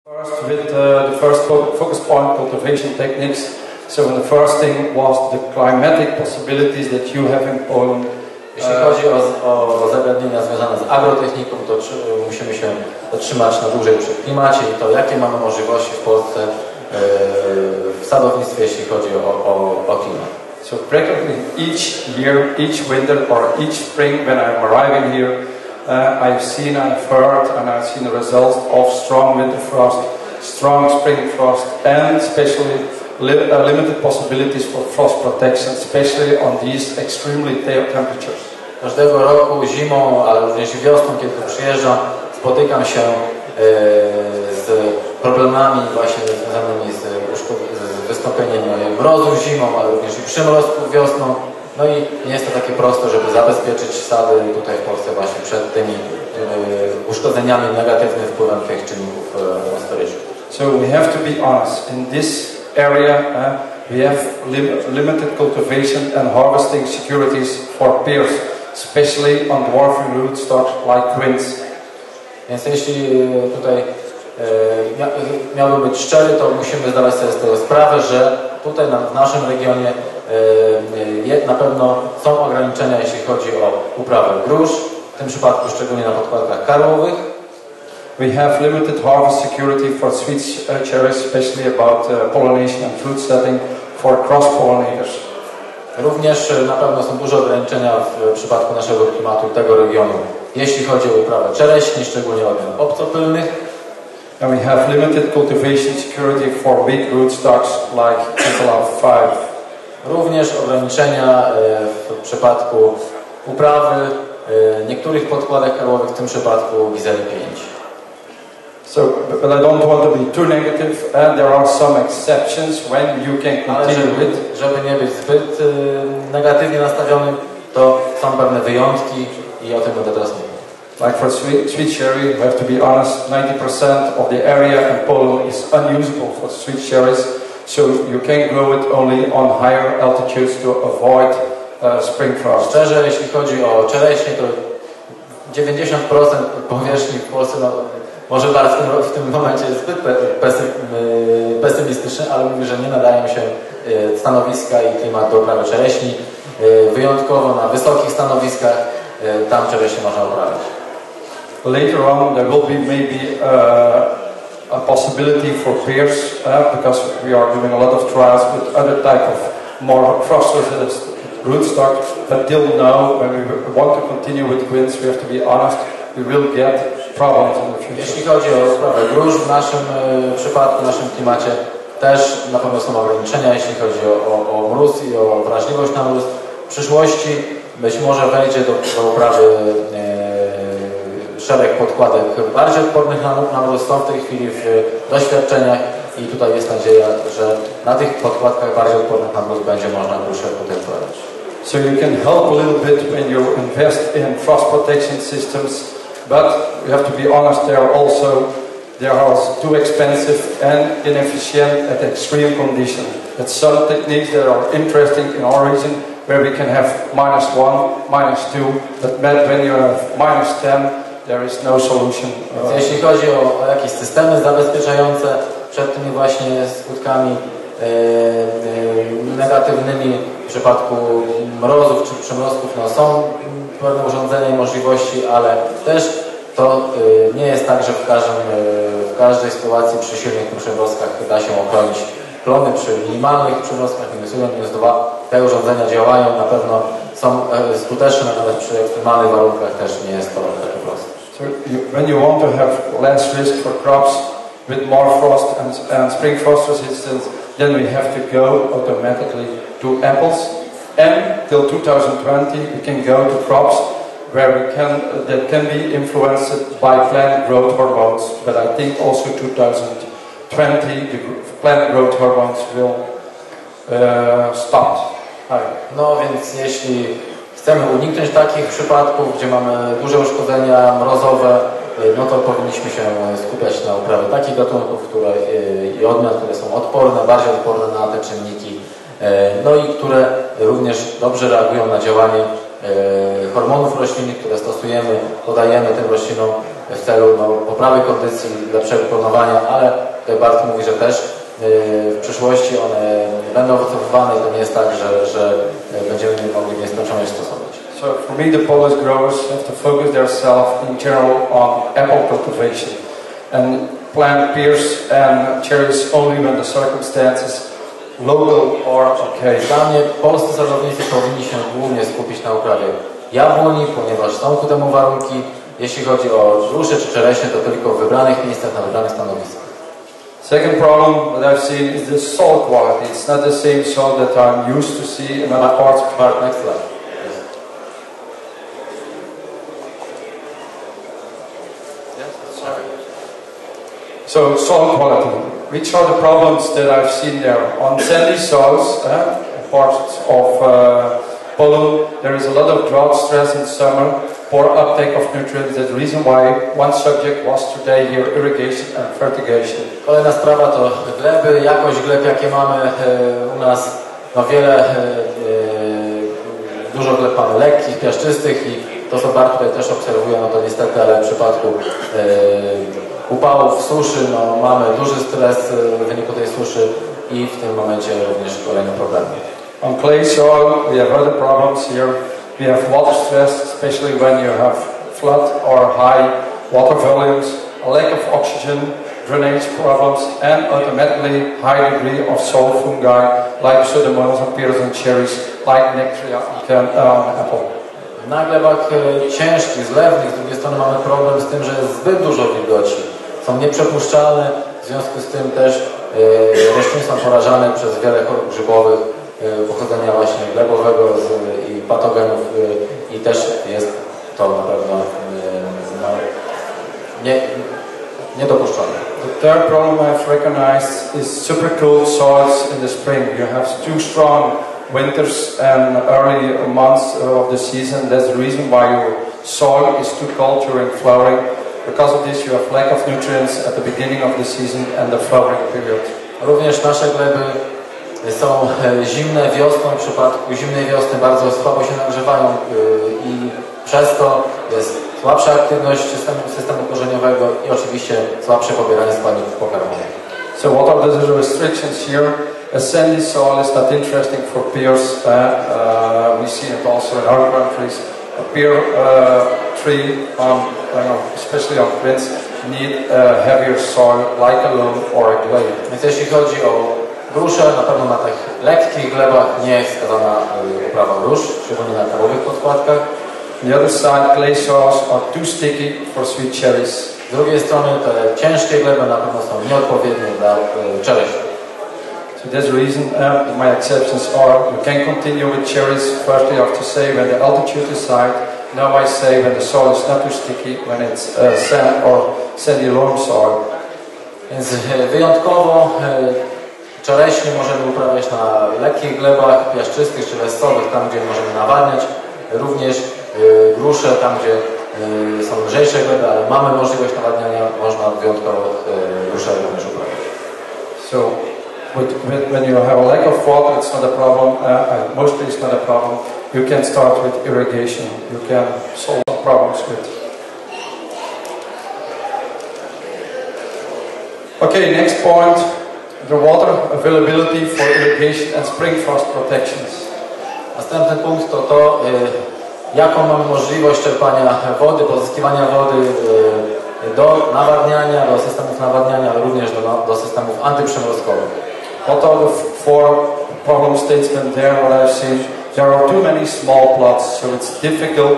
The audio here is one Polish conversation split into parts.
First, with the first focus point, cultivation techniques. So the first thing was the climatic possibilities that you have in Poland. Jeśli chodzi o zagadnienia związane z agrotechniką, to musimy się zatrzymać na dłużej przy klimacie i to, jakie mamy możliwości w Polsce w sadownictwie, jeśli chodzi o klimat. So practically each year, each winter or each spring when I'm arriving here, I've seen, I've heard and I've seen the results of strong winter frost, strong spring frost and especially limited possibilities for frost protection, especially on these extremely cold temperatures. Każdego roku zimą, ale również wiosną, kiedy przyjeżdżam, spotykam się z problemami właśnie związanymi z wystąpieniem mrozów zimą, ale również i przymrozków wiosną. No i nie jest to takie proste, żeby zabezpieczyć sady tutaj w Polsce właśnie przed tymi uszkodzeniami, negatywnym wpływem tych czynników atmosferycznych. So we have to be honest. In this area, we have limited cultivation and harvesting securities for pears, especially on dwarfing rootstock like quince. Więc jeśli tutaj miałbym być szczery, to musimy zdawać sobie z tego sprawę, że tutaj w naszym regionie na pewno są ograniczenia, jeśli chodzi o uprawę grusz, w tym przypadku szczególnie na podkładkach karłowych. We have limited harvest security for sweet cherries, especially about pollination and fruit setting for cross-pollinators. Również na pewno są duże ograniczenia w przypadku naszego klimatu i tego regionu, jeśli chodzi o uprawę czereśni, szczególnie odmian obcopylnych. And we have limited cultivation security for big rootstocks like Interlauf 5. Również ograniczenia w przypadku uprawy niektórych podkładek karłowych, w tym przypadku Gizeli 5. So, but I don't want to be too negative. There are some exceptions when you can continue with. Żeby nie być zbyt negatywnie nastawionym, to są pewne wyjątki i o tym będę teraz mówił. Like for sweet cherry, you have to be honest, 90% of the area in Poland is unusable for sweet cherries, so you can grow it only on higher altitudes to avoid spring frost. Szczerze, jeśli chodzi o czereśnie, to 90% powierzchni w Polsce, no, może bardzo w tym momencie jest zbyt pesymistyczny, ale mówi, że nie nadają się stanowiska i klimat do uprawy czereśni. Wyjątkowo na wysokich stanowiskach tam czereśnie można uprawiać. Later on, there will be maybe a possibility for pears because we are doing a lot of trials with other type of more frost-resistant rootstock. But till now, when we want to continue with quince, we have to be honest, we will get problems in the future. Jeśli chodzi o uprawę grusz w naszym przypadku, w naszym klimacie, też na pewno są ograniczenia, jeśli chodzi o mróz i o wrażliwość na mróz. W przyszłości być może wejdzie do uprawy szereg podkładek bardziej odpornych na mróz. Są w tej chwili w doświadczeniach i tutaj jest nadzieja, że na tych podkładkach bardziej odpornych na mróz będzie można gruszę potem uprawiać. So you can help a little bit when you invest in frost protection systems, but we have to be honest, they are too expensive and inefficient at extreme conditions. That's some techniques that are interesting in our region, where we can have -1, -2, but when you have -10, there is no solution. Jeśli chodzi o jakieś systemy zabezpieczające przed tymi właśnie skutkami negatywnymi w przypadku mrozów czy przymrozków, no są pewne urządzenia i możliwości, ale też to nie jest tak, że w każdej sytuacji przy silnych przymrozkach da się ochronić plony. Przy minimalnych przymrozkach -1, -2 te urządzenia działają, na pewno są skuteczne, natomiast przy ekstremalnych warunkach też nie jest to takie proste. So when you want to have less risk for crops with more frost and spring frost resistance, then we have to go automatically to apples, and till 2020 we can go to crops where that can be influenced by plant growth hormones. But I think also 2020 the plant growth hormones will stop. No więc jeśli chcemy uniknąć takich przypadków, gdzie mamy duże uszkodzenia mrozowe, no to powinniśmy się skupiać na uprawie takich gatunków i odmian, które są odporne, bardziej odporne na te czynniki, no i które również dobrze reagują na działanie hormonów roślinnych, które stosujemy, podajemy tym roślinom w celu poprawy kondycji, lepszego planowania, ale tutaj Bart mówi, że też w przyszłości one będą wycofywane i to nie jest tak, że będziemy mogli w nieskończoność stosować. So for me, the Polish growers have to focus themselves in general on apple cultivation and plant pears and cherries only when the circumstances local or okay. Dla mnie polscy sadownicy powinni się głównie skupić na uprawie jabłoni, ponieważ są ku temu warunki. Jeśli chodzi o grusze czy czereśnie, to tylko w wybranych miejscach, na wybranych stanowiskach. Second problem that I've seen is the soil quality. It's not the same soil that I'm used to see in other parts of the world. Next slide. So soil quality. Which are the problems that I've seen there? On sandy soils, parts of Poland, there is a lot of drought stress in summer, poor uptake of nutrients. That's the reason why one subject was today here, irrigation and fertigation. Kolejna sprawa to gleby, jakość gleb, jakie mamy u nas, dużo gleb mamy lekkich, piaszczystych i to, co Bart tutaj też obserwuje, to niestety, ale w przypadku upałów, suszy, mamy duży stres w wyniku tej suszy i w tym momencie również kolejne problemy. On clay soil, we have other problems here. We have water stress, especially when you have flood or high water volumes, a lack of oxygen, drainage problems, and automatically high degree of soil fungi like pseudomonas and pears and cherries, like nectaria and apple. Na glebach ciężkich, zlewnych, z drugiej strony mamy problem z tym, że jest zbyt dużo wilgoci. Są nieprzepuszczalne, w związku z tym też rośliny są porażane przez wiele chorób grzybowych pochodzenia właśnie glebowego i patogenów i też jest to na pewno niedopuszczalne. The third problem I've recognized is super cool soils in the spring. You have too strong winters and early months of the season. That's the reason why your soil is too cold during flowering. Because of this you have lack of nutrients at the beginning of the season and the flowering period. Również nasze gleby są zimne wiosną, w przypadku zimnej wiosny bardzo słabo się nagrzewają i przez to jest słabsza aktywność systemu korzeniowego i oczywiście słabsze pobieranie składników pokarmowych. So what are the restrictions here? A sandy soil is not interesting for pears. We see it also in our countries. A pear tree, especially on quince, need a heavier soil like a loam or a clay. Więc jeśli chodzi o grusze, na pewno na tych lekkich glebach nie jest wskazana uprawa grusz, szczególnie na kawowych podkładkach. On the other side, clay soils are too sticky for sweet cherries. Z drugiej strony te ciężkie gleby na pewno są nieodpowiednie dla czereśni. So that's the reason my exceptions are, you can continue with cherries. Firstly, I have to say when the altitude is high. Now I say when the soil is not too sticky, when it's sand or sandy loam soil. Więc wyjątkowo czereśnie możemy uprawiać na lekkich glebach, piaszczystych czy lesowych, tam gdzie możemy nawadniać. Również grusze, tam gdzie są lżejsze gleby, ale mamy możliwość nawadniania, można wyjątkowo grusze również uprawiać. So when you have a lack of water, it's not a problem. Mostly it's not a problem. You can start with irrigation. You can solve some problems with. Okay, next point. The water availability for irrigation and spring frost protections. Następny punkt to jaką mamy możliwość czerpania wody, pozyskiwania wody do nawadniania, do systemów nawadniania, ale również do systemów antyprzymrozkowych. What are the four problem statements there? What I've seen, there are too many small plots, so it's difficult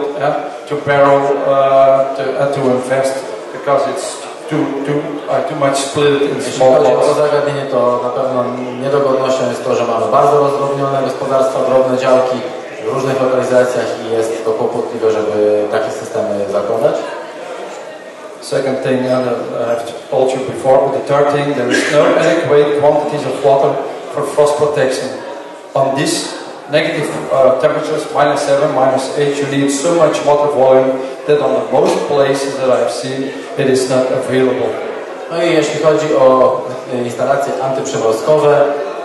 to barrel to invest because it's too much split in small plots. Jeśli chodzi o to zagadnienie, to na pewno niedogodnością jest to, że mamy bardzo rozdrobnione gospodarstwa, drobne działki w różnych lokalizacjach i jest to kłopotliwe, żeby takie systemy zakładać. Second thing I've told you before, but the third thing, there is no adequate quantities of water for frost protection. On these negative temperatures, -7, -8, you need so much water volume that on the most places that I've seen, it is not available. No i jeśli chodzi o instalacje antyprzymrozkowe,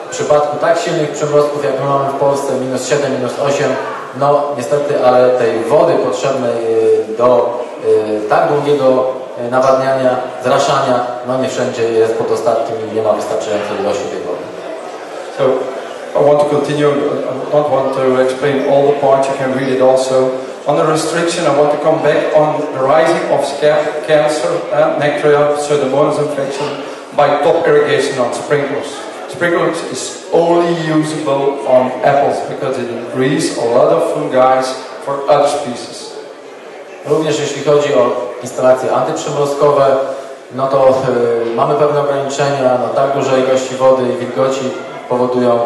w przypadku tak silnych przymrozków, jak my mamy w Polsce, -7, -8, no niestety, ale tej wody potrzebnej do tak długiego nawadniania, zraszania, no nie wszędzie jest pod dostatkiem i nie ma wystarczającej ilości tej wody. So I want to continue, I don't want to explain all the points, you can read it also. On the restriction, I want to come back on the rising of scab, cancer, bacteria, pseudomonas infection by top irrigation on sprinklers. Sprinklers is only usable on apples because it increases a lot of fungi for other species. Również jeśli chodzi o instalacje antyprzymrozkowe, no to mamy pewne ograniczenia, no tak duże ilości wody i wilgoci powodują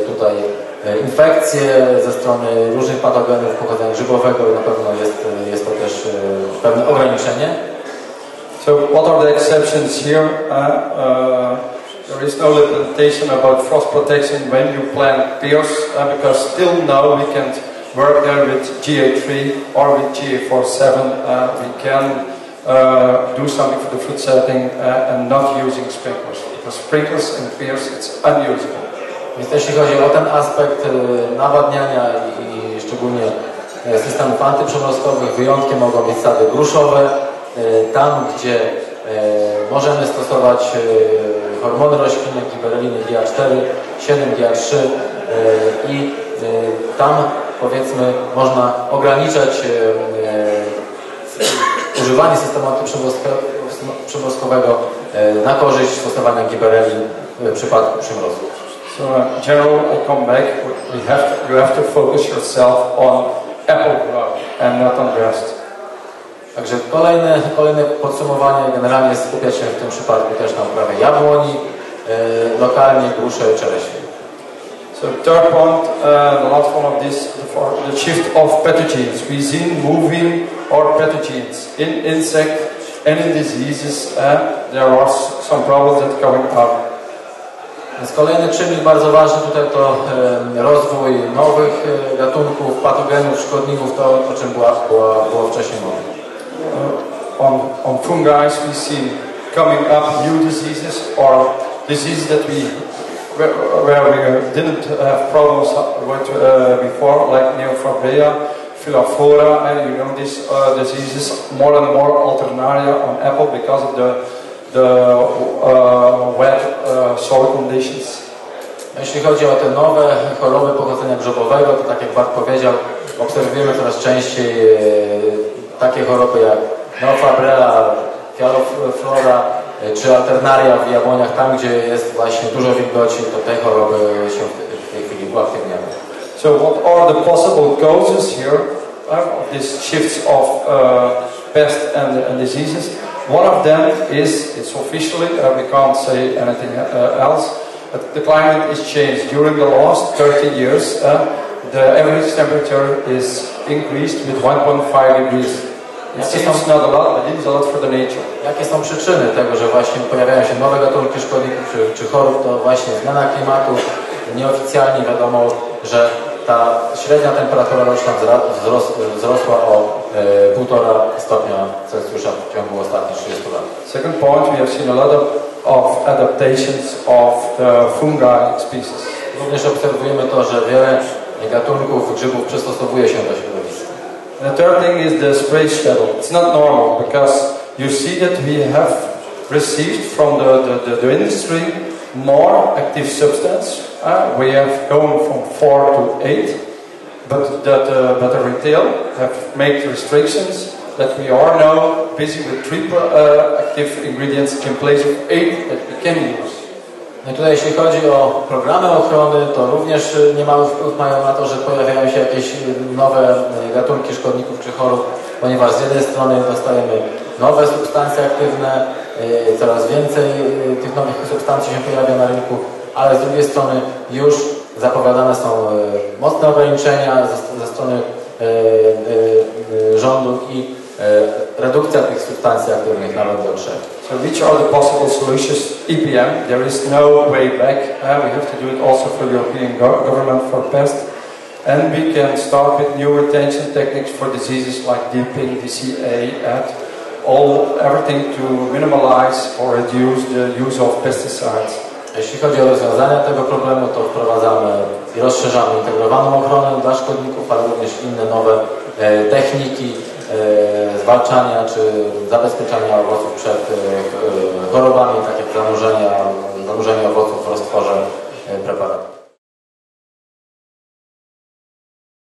tutaj infekcje ze strony różnych patogenów pochodzenia grzybowego i na pewno jest to też pewne ograniczenie. So what are the exceptions here? There is no limitation about frost protection when you plant pears because still now we can work there with GA3 or with GA47. We can do something for the fruit setting and not using sprinklers because sprinklers in pears it's unusable. Więc jeśli chodzi o ten aspekt nawadniania i szczególnie systemów antyprzymrozkowych, wyjątkiem mogą być sady gruszowe. Tam, gdzie możemy stosować hormony roślinne, gibereliny GA4, 7 GA3 i tam powiedzmy można ograniczać używanie systemu antyprzymrozkowego na korzyść stosowania giberelin w przypadku przymrozków. So in general, I come back, you have to focus yourself on apple growth and not on the rest. Także kolejne podsumowanie, generalnie skupiać się w tym przypadku też na uprawie jabłoni, lokalnie grusze, czereśnie. So third point, the last one of this, the shift of pathogens. We see moving our pathogens in insect and in diseases. There are some problems that are coming up. Więc kolejny czynnik bardzo ważny tutaj to rozwój nowych gatunków, patogenów, szkodników, to o czym było wcześniej mowa. On fungi we see coming up new diseases or diseases that where we didn't have problems with before, like Neophobia, Philophora, and you know these diseases more and more alternaria on apple because of the wet soil conditions. Jeśli chodzi o te nowe choroby pochodzenia grzybowego, to tak jak Bart powiedział, obserwujemy coraz częściej takie choroby jak Neophobia, Philophora czy alternaria w jabłoniach, tam gdzie jest właśnie dużo wilgoci, to te choroby się w tej chwili uaktywniają. So what are the possible causes here of these shifts of pests and diseases? One of them is, it's officially, we can't say anything else, but the climate is changed. During the last 30 years, the average temperature is increased with 1.5 degrees. It seems not a lot, but it is a lot for the nature. Jakie są przyczyny tego, że właśnie pojawiają się nowe gatunki szkodników czy chorób? To właśnie zmiana klimatu. Nieoficjalnie wiadomo, że ta średnia temperatura roczna wzrosła o 1,5 stopnia Celsjusza w ciągu ostatnich 30 lat. Second point, we have seen a lot of adaptations of the fungi species. Również obserwujemy to, że wiele gatunków grzybów przystosowuje się do środowiska. The third thing is the spray schedule. It's not normal because you see that we have received from the industry more active substance. We have gone from 4 to 8, but the retail have made restrictions that we are now busy with 3 active ingredients in place of 8 that we can use. No i tutaj jeśli chodzi o programy ochrony, to również niemały wpływ mają na to, że pojawiają się jakieś nowe gatunki szkodników czy chorób, ponieważ z jednej strony dostajemy nowe substancje aktywne, coraz więcej tych nowych substancji się pojawia na rynku, ale z drugiej strony już zapowiadane są mocne ograniczenia ze strony rządu i redukcja tych substancji aktywnych na rok do 3. So which are the possible solutions? EPM, there is no way back. We have to do it also for the European government for pests. And we can start with new retention techniques for diseases like dipping, DCA, and everything to minimize or reduce the use of pesticides. Jeśli chodzi o rozwiązania tego problemu, to wprowadzamy i rozszerzamy integrowaną ochronę dla szkodników, ale również inne nowe techniki zwalczania czy zabezpieczania owoców przed chorobami, tak jak zanurzenie owoców